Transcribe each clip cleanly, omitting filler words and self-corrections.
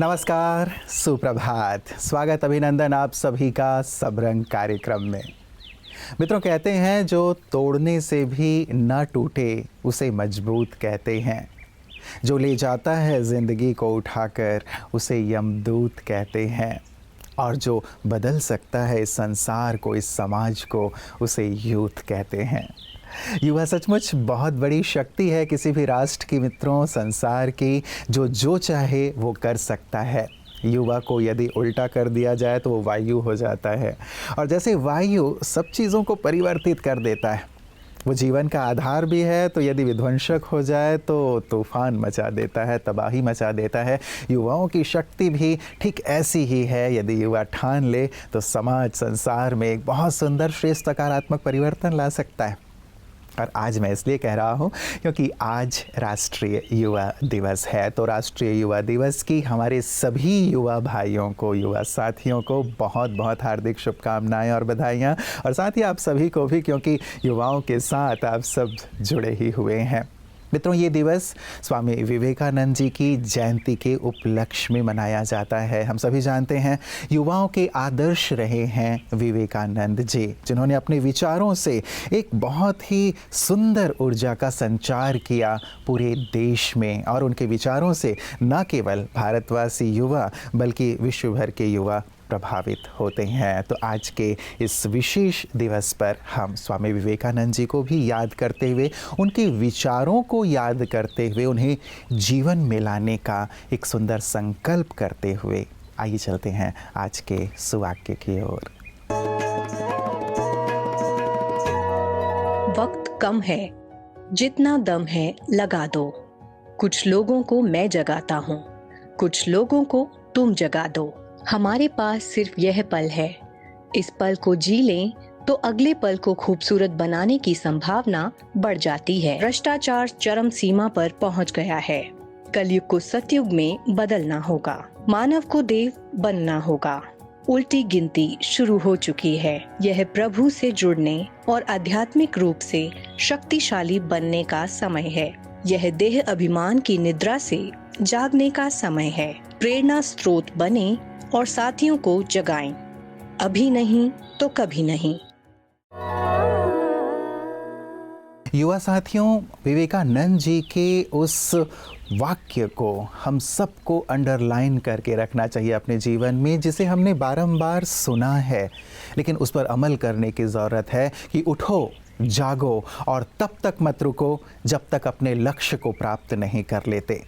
नमस्कार, सुप्रभात, स्वागत अभिनंदन आप सभी का सबरंग कार्यक्रम में। मित्रों, कहते हैं जो तोड़ने से भी न टूटे उसे मजबूत कहते हैं। जो ले जाता है ज़िंदगी को उठाकर उसे यमदूत कहते हैं। और जो बदल सकता है इस संसार को, इस समाज को, उसे यूथ कहते हैं। युवा सचमुच बहुत बड़ी शक्ति है किसी भी राष्ट्र की। मित्रों, संसार की जो चाहे वो कर सकता है। युवा को यदि उल्टा कर दिया जाए तो वो वायु हो जाता है, और जैसे वायु सब चीज़ों को परिवर्तित कर देता है, वो जीवन का आधार भी है, तो यदि विध्वंसक हो जाए तो तूफान मचा देता है, तबाही मचा देता है। युवाओं की शक्ति भी ठीक ऐसी ही है। यदि युवा ठान ले तो समाज, संसार में एक बहुत सुंदर, श्रेष्ठ, सकारात्मक परिवर्तन ला सकता है। और आज मैं इसलिए कह रहा हूँ क्योंकि आज राष्ट्रीय युवा दिवस है। तो राष्ट्रीय युवा दिवस की हमारे सभी युवा भाइयों को, युवा साथियों को बहुत बहुत हार्दिक शुभकामनाएं और बधाइयाँ। और साथ ही आप सभी को भी, क्योंकि युवाओं के साथ आप सब जुड़े ही हुए हैं। मित्रों, ये दिवस स्वामी विवेकानंद जी की जयंती के उपलक्ष्य में मनाया जाता है। हम सभी जानते हैं युवाओं के आदर्श रहे हैं विवेकानंद जी, जिन्होंने अपने विचारों से एक बहुत ही सुंदर ऊर्जा का संचार किया पूरे देश में। और उनके विचारों से न केवल भारतवासी युवा बल्कि विश्व भर के युवा प्रभावित होते हैं। तो आज के इस विशेष दिवस पर हम स्वामी विवेकानंद जी को भी याद करते हुए, उनके विचारों को याद करते हुए, उन्हें जीवन में लाने का एक सुंदर संकल्प करते हुए आइए चलते हैं आज के सुवाक्य की ओर। वक्त कम है, जितना दम है लगा दो। कुछ लोगों को मैं जगाता हूँ, कुछ लोगों को तुम जगा दो। हमारे पास सिर्फ यह पल है। इस पल को जी लें तो अगले पल को खूबसूरत बनाने की संभावना बढ़ जाती है। भ्रष्टाचार चरम सीमा पर पहुंच गया है। कलयुग को सतयुग में बदलना होगा, मानव को देव बनना होगा। उल्टी गिनती शुरू हो चुकी है। यह प्रभु से जुड़ने और आध्यात्मिक रूप से शक्तिशाली बनने का समय है। यह देह अभिमान की निद्रा से जागने का समय है। प्रेरणा स्रोत बने और साथियों को जगाएं। अभी नहीं तो कभी नहीं। युवा साथियों, विवेकानंद जी के उस वाक्य को हम सबको अंडरलाइन करके रखना चाहिए अपने जीवन में, जिसे हमने बारंबार सुना है, लेकिन उस पर अमल करने की ज़रूरत है कि उठो, जागो और तब तक मत रुको जब तक अपने लक्ष्य को प्राप्त नहीं कर लेते।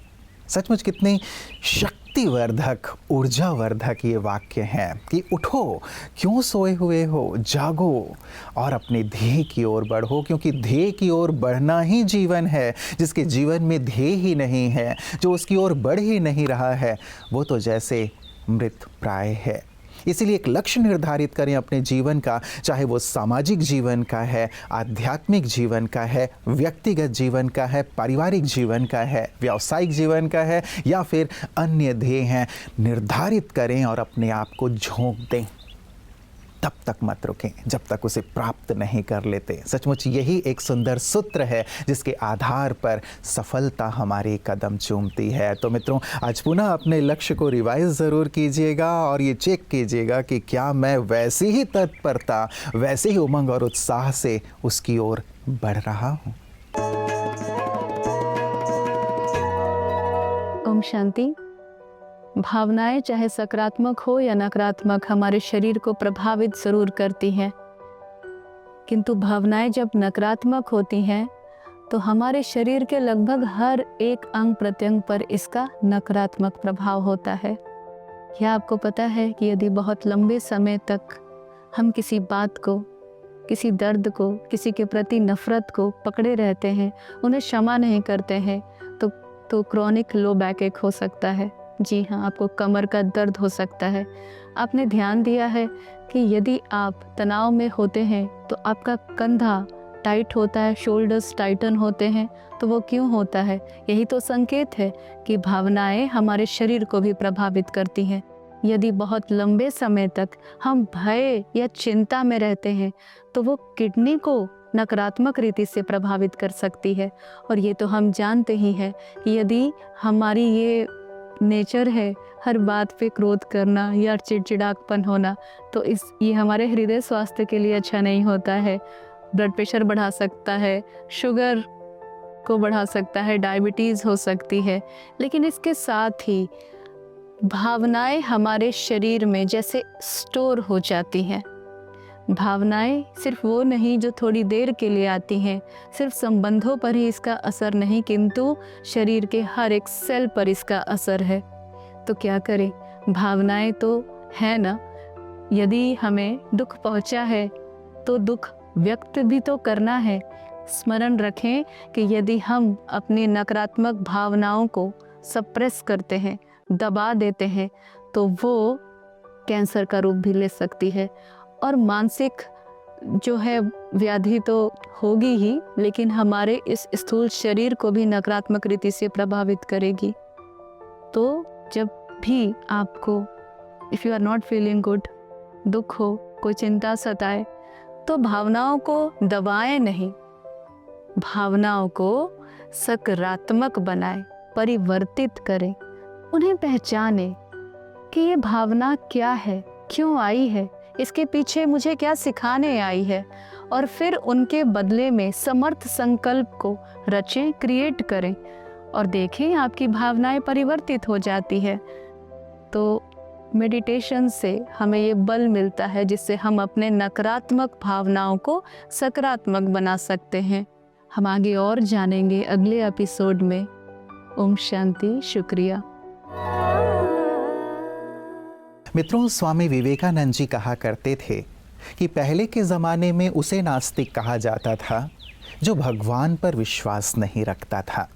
सचमुच कितनी शक्तिवर्धक, ऊर्जावर्धक ये वाक्य हैं कि उठो, क्यों सोए हुए हो, जागो और अपने ध्येय की ओर बढ़ो, क्योंकि ध्येय की ओर बढ़ना ही जीवन है। जिसके जीवन में ध्येय ही नहीं है, जो उसकी ओर बढ़ ही नहीं रहा है, वो तो जैसे मृत प्राय है। इसीलिए एक लक्ष्य निर्धारित करें अपने जीवन का, चाहे वो सामाजिक जीवन का है, आध्यात्मिक जीवन का है, व्यक्तिगत जीवन का है, पारिवारिक जीवन का है, व्यावसायिक जीवन का है, या फिर अन्य ध्येय हैं। निर्धारित करें और अपने आप को झोंक दें। तब तक मत रुकें जब तक उसे प्राप्त नहीं कर लेते। सचमुच यही एक सुंदर सूत्र है जिसके आधार पर सफलता हमारे कदम चूमती है। तो मित्रों, आज पुनः अपने लक्ष्य को रिवाइज ज़रूर कीजिएगा और ये चेक कीजिएगा कि क्या मैं वैसी ही तत्परता, वैसे ही उमंग और उत्साह से उसकी ओर बढ़ रहा हूँ। ओम शांति। भावनाएं चाहे सकारात्मक हो या नकारात्मक हमारे शरीर को प्रभावित जरूर करती हैं, किंतु भावनाएं जब नकारात्मक होती हैं तो हमारे शरीर के लगभग हर एक अंग प्रत्यंग पर इसका नकारात्मक प्रभाव होता है। क्या आपको पता है कि यदि बहुत लंबे समय तक हम किसी बात को, किसी दर्द को, किसी के प्रति नफरत को पकड़े रहते हैं, उन्हें क्षमा नहीं करते हैं, तो क्रॉनिक लो बैकएक हो सकता है। जी हाँ, आपको कमर का दर्द हो सकता है। आपने ध्यान दिया है कि यदि आप तनाव में होते हैं तो आपका कंधा टाइट होता है, शोल्डर्स टाइटन होते हैं, तो वो क्यों होता है? यही तो संकेत है कि भावनाएं हमारे शरीर को भी प्रभावित करती हैं। यदि बहुत लंबे समय तक हम भय या चिंता में रहते हैं तो वो किडनी को नकारात्मक रीति से प्रभावित कर सकती है। और ये तो हम जानते ही हैं कि यदि हमारी ये नेचर है हर बात पे क्रोध करना या चिड़चिड़ापन होना, तो ये हमारे हृदय स्वास्थ्य के लिए अच्छा नहीं होता है। ब्लड प्रेशर बढ़ा सकता है, शुगर को बढ़ा सकता है, डायबिटीज़ हो सकती है। लेकिन इसके साथ ही भावनाएं हमारे शरीर में जैसे स्टोर हो जाती हैं। भावनाएं सिर्फ वो नहीं जो थोड़ी देर के लिए आती हैं, सिर्फ संबंधों पर ही इसका असर नहीं, किंतु शरीर के हर एक सेल पर इसका असर है। तो क्या करें? भावनाएं तो है ना, यदि हमें दुख पहुंचा है तो दुख व्यक्त भी तो करना है। स्मरण रखें कि यदि हम अपनी नकारात्मक भावनाओं को सप्रेस करते हैं, दबा देते हैं, तो वो कैंसर का रूप भी ले सकती है। और मानसिक जो है व्याधि तो होगी ही, लेकिन हमारे इस स्थूल शरीर को भी नकारात्मक रीति से प्रभावित करेगी। तो जब भी आपको if you are not feeling good, दुख हो, कोई चिंता सताए, तो भावनाओं को दबाएं नहीं, भावनाओं को सकारात्मक बनाएं, परिवर्तित करें, उन्हें पहचानें कि ये भावना क्या है, क्यों आई है, इसके पीछे मुझे क्या सिखाने आई है, और फिर उनके बदले में समर्थ संकल्प को रचें, क्रिएट करें और देखें आपकी भावनाएं परिवर्तित हो जाती है। तो मेडिटेशन से हमें ये बल मिलता है जिससे हम अपने नकारात्मक भावनाओं को सकारात्मक बना सकते हैं। हम आगे और जानेंगे अगले एपिसोड में। ओम शांति, शुक्रिया। मित्रों, स्वामी विवेकानंद जी कहा करते थे कि पहले के ज़माने में उसे नास्तिक कहा जाता था जो भगवान पर विश्वास नहीं रखता था,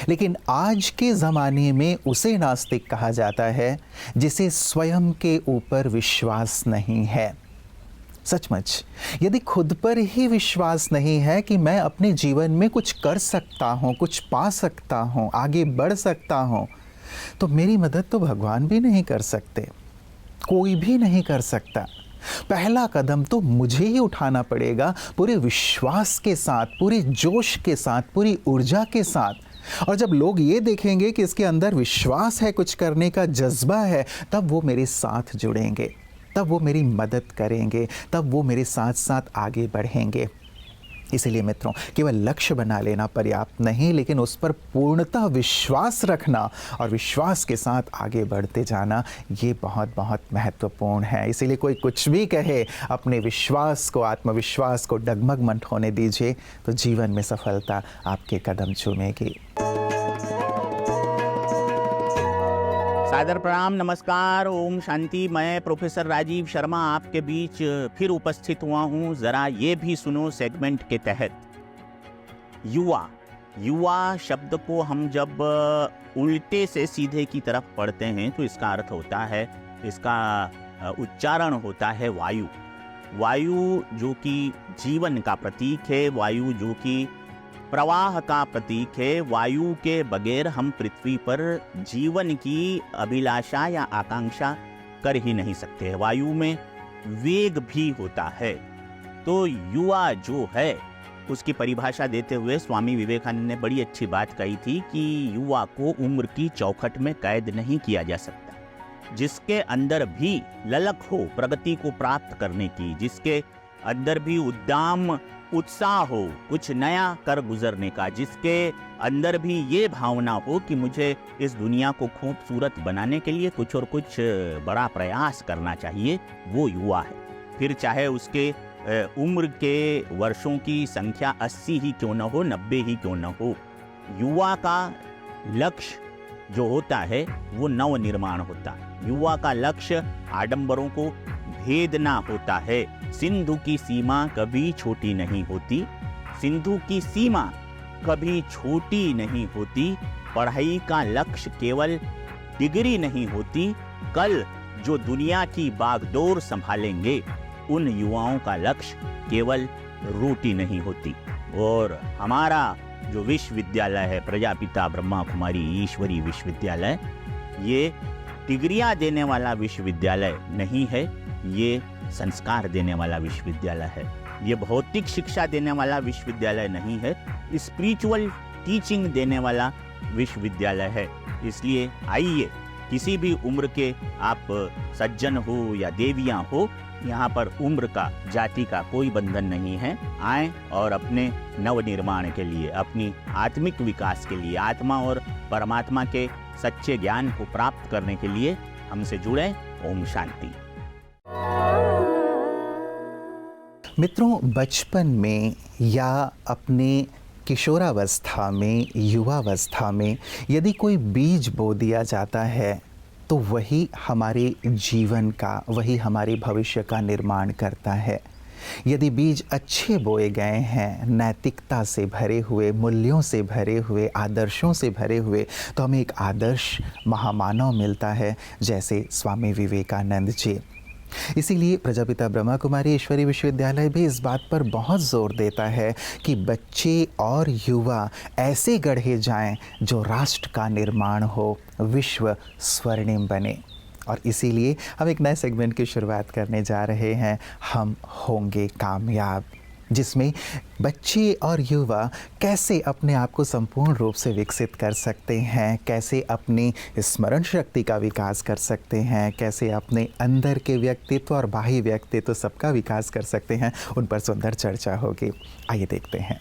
लेकिन आज के ज़माने में उसे नास्तिक कहा जाता है जिसे स्वयं के ऊपर विश्वास नहीं है। सचमुच, यदि खुद पर ही विश्वास नहीं है कि मैं अपने जीवन में कुछ कर सकता हूँ, कुछ पा सकता हूँ, आगे बढ़ सकता हूँ, तो मेरी मदद तो भगवान भी नहीं कर सकते, कोई भी नहीं कर सकता। पहला कदम तो मुझे ही उठाना पड़ेगा, पूरे विश्वास के साथ, पूरे जोश के साथ, पूरी ऊर्जा के साथ। और जब लोग ये देखेंगे कि इसके अंदर विश्वास है, कुछ करने का जज्बा है, तब वो मेरे साथ जुड़ेंगे, तब वो मेरी मदद करेंगे, तब वो मेरे साथ साथ आगे बढ़ेंगे। इसीलिए मित्रों, केवल लक्ष्य बना लेना पर्याप्त नहीं, लेकिन उस पर पूर्णतः विश्वास रखना और विश्वास के साथ आगे बढ़ते जाना, ये बहुत बहुत महत्वपूर्ण है। इसीलिए कोई कुछ भी कहे, अपने विश्वास को, आत्मविश्वास को डगमग मत होने दीजिए, तो जीवन में सफलता आपके कदम चूमेगी। सादर प्रणाम, नमस्कार, ओम शांति। मैं प्रोफेसर राजीव शर्मा आपके बीच फिर उपस्थित हुआ हूँ। ज़रा ये भी सुनो सेगमेंट के तहत। युवा शब्द को हम जब उल्टे से सीधे की तरफ पढ़ते हैं तो इसका अर्थ होता है, इसका उच्चारण होता है वायु। वायु जो कि जीवन का प्रतीक है, वायु जो कि प्रवाह का प्रतीक है। वायु के बगैर हम पृथ्वी पर जीवन की अभिलाषा या आकांक्षा कर ही नहीं सकते। वायु में वेग भी होता है। तो युवा जो है उसकी परिभाषा देते हुए स्वामी विवेकानंद ने बड़ी अच्छी बात कही थी कि युवा को उम्र की चौखट में कैद नहीं किया जा सकता। जिसके अंदर भी ललक हो प्रगति को प्राप्त करने की, जिसके अंदर भी उद्दाम उत्साह हो कुछ नया कर गुजरने का, जिसके अंदर भी ये भावना हो कि मुझे इस दुनिया को खूबसूरत बनाने के लिए कुछ और कुछ बड़ा प्रयास करना चाहिए, वो युवा है। फिर चाहे उसके उम्र के वर्षों की संख्या 80 ही क्यों न हो, 90 ही क्यों न हो, युवा का लक्ष्य जो होता है वो नव निर्माण होता है। युवा का लक्ष्य आडंबरों को भेदना होता है। सिंधु की सीमा कभी छोटी नहीं होती, सिंधु की सीमा कभी छोटी नहीं होती। पढ़ाई का लक्ष्य केवल डिग्री नहीं होती, कल जो दुनिया की बागडोर संभालेंगे उन युवाओं का लक्ष्य केवल रोटी नहीं होती। और हमारा जो विश्वविद्यालय है, प्रजापिता ब्रह्मा कुमारी ईश्वरी विश्वविद्यालय, ये डिग्रियां देने वाला विश्वविद्यालय नहीं है, ये संस्कार देने वाला विश्वविद्यालय है। ये भौतिक शिक्षा देने वाला विश्वविद्यालय नहीं है, स्पिरिचुअल टीचिंग देने वाला विश्वविद्यालय है। इसलिए आइए, किसी भी उम्र के आप सज्जन हो या देवियां हो, यहाँ पर उम्र का, जाति का कोई बंधन नहीं है। आएं और अपने नवनिर्माण के लिए, अपनी आत्मिक विकास के लिए, आत्मा और परमात्मा के सच्चे ज्ञान को प्राप्त करने के लिए हमसे जुड़े। ओम शांति। मित्रों, बचपन में या अपने किशोरावस्था में, युवावस्था में यदि कोई बीज बो दिया जाता है तो वही हमारे जीवन का, वही हमारे भविष्य का निर्माण करता है। यदि बीज अच्छे बोए गए हैं, नैतिकता से भरे हुए, मूल्यों से भरे हुए, आदर्शों से भरे हुए, तो हमें एक आदर्श महामानव मिलता है, जैसे स्वामी विवेकानंद जी। इसीलिए प्रजापिता ब्रह्मा कुमारी ईश्वरीय विश्वविद्यालय भी इस बात पर बहुत ज़ोर देता है कि बच्चे और युवा ऐसे गढ़े जाएं जो राष्ट्र का निर्माण हो, विश्व स्वर्णिम बने। और इसीलिए हम एक नए सेगमेंट की शुरुआत करने जा रहे हैं, हम होंगे कामयाब, जिसमें बच्चे और युवा कैसे अपने आप को संपूर्ण रूप से विकसित कर सकते हैं, कैसे अपनी स्मरण शक्ति का विकास कर सकते हैं, कैसे अपने अंदर के व्यक्तित्व और बाह्य व्यक्तित्व सबका विकास कर सकते हैं, उन पर सुंदर चर्चा होगी। आइए देखते हैं।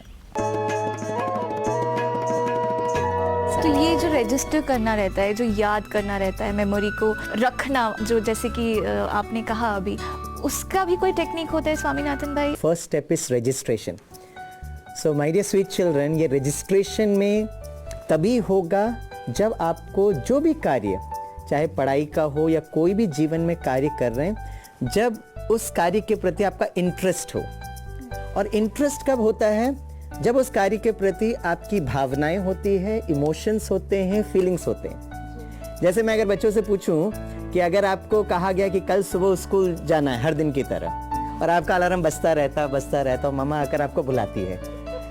तो ये जो रजिस्टर करना रहता है, जो याद करना रहता है, मेमोरी को रखना, जो जैसे कि आपने कहा अभी, उसका भी कोई टेक्निक होता है स्वामीनाथन भाई? First step is registration. So my dear sweet children, ये रजिस्ट्रेशन में तभी होगा जब आपको जो भी कार्य, चाहे पढ़ाई का हो या कोई भी जीवन में कार्य कर रहे हैं, जब उस कार्य के प्रति आपका इंटरेस्ट हो। और इंटरेस्ट कब होता है? जब उस कार्य के प्रति आपकी भावनाएं होती है, इमोशंस होते हैं, फीलिंग्स होते हैं। जैसे मैं अगर बच्चों से पूछूं कि अगर आपको कहा गया कि कल सुबह स्कूल जाना है हर दिन की तरह, और आपका अलार्म बजता रहता और मम्मा आकर आपको बुलाती है,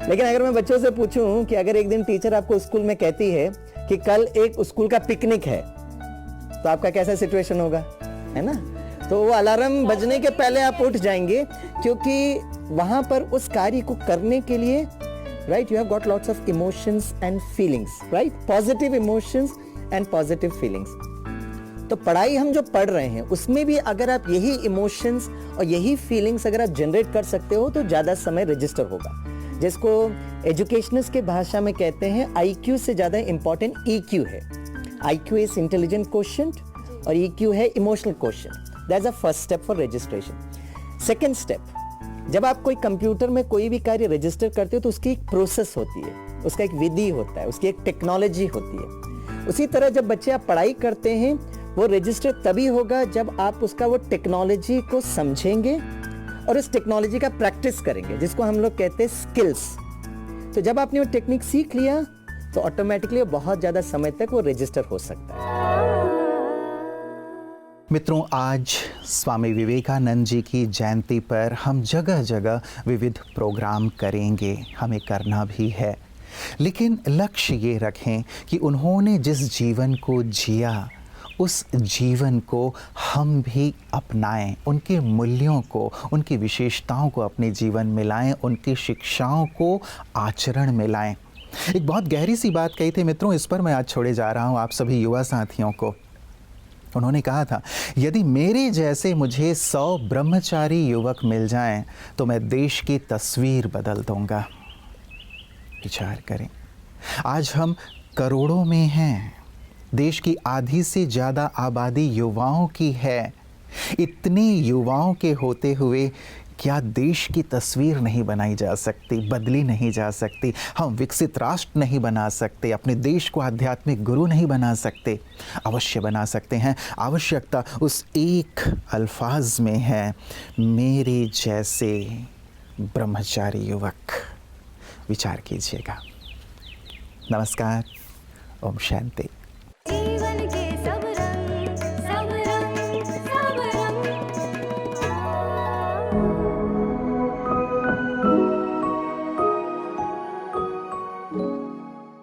लेकिन अगर मैं बच्चों से पूछूं कि अगर एक दिन टीचर आपको स्कूल में कहती है कि कल एक स्कूल का पिकनिक है, तो आपका कैसा सिचुएशन होगा, है ना? तो वो अलार्म बजने के पहले आप उठ जाएंगे, क्योंकि वहां पर उस कार्य को करने के लिए, right, you have got lots of emotions and feelings, right, positive emotions and positive feelings. तो पढ़ाई हम जो पढ़ रहे हैं उसमें भी अगर आप यही इमोशंस और यही फीलिंग्स अगर आप जनरेट कर सकते हो तो ज़्यादा समय रजिस्टर होगा, जिसको एजुकेशनिस्ट के भाषा में कहते हैं IQ से ज़्यादा इंपॉर्टेंट EQ है। IQ इज इंटेलिजेंट क्वोशिएंट और EQ है emotional quotient. That's the first step for registration. Second step, जब आप कोई कंप्यूटर में कोई भी कार्य रजिस्टर करते हो तो उसकी एक प्रोसेस होती है, उसका एक विधि होता है, उसकी एक टेक्नोलॉजी होती है। उसी तरह जब बच्चे आप पढ़ाई करते हैं, वो रजिस्टर तभी होगा जब आप उसका वो टेक्नोलॉजी को समझेंगे और उस टेक्नोलॉजी का प्रैक्टिस करेंगे, जिसको हम लोग कहते हैं स्किल्स। तो जब आपने वो टेक्निक सीख लिया तो ऑटोमेटिकली बहुत ज़्यादा समय तक वो रजिस्टर हो सकता है। मित्रों, आज स्वामी विवेकानंद जी की जयंती पर हम जगह जगह विविध प्रोग्राम करेंगे, हमें करना भी है, लेकिन लक्ष्य ये रखें कि उन्होंने जिस जीवन को जिया उस जीवन को हम भी अपनाएं, उनके मूल्यों को, उनकी विशेषताओं को अपने जीवन में लाएं, उनकी शिक्षाओं को आचरण में लाएं। एक बहुत गहरी सी बात कही थी मित्रों, इस पर मैं आज छोड़े जा रहा हूँ आप सभी युवा साथियों को। उन्होंने कहा था, यदि मेरे जैसे मुझे 100 ब्रह्मचारी युवक मिल जाएं तो मैं देश की तस्वीर बदल दूंगा। विचार करें, आज हम करोड़ों में हैं, देश की आधी से ज़्यादा आबादी युवाओं की है। इतने युवाओं के होते हुए क्या देश की तस्वीर नहीं बनाई जा सकती, बदली नहीं जा सकती? हम विकसित राष्ट्र नहीं बना सकते, अपने देश को आध्यात्मिक गुरु नहीं बना सकते? अवश्य बना सकते हैं। आवश्यकता उस एक अल्फाज में है, मेरे जैसे ब्रह्मचारी युवक। विचार कीजिएगा। नमस्कार, ओम शांति।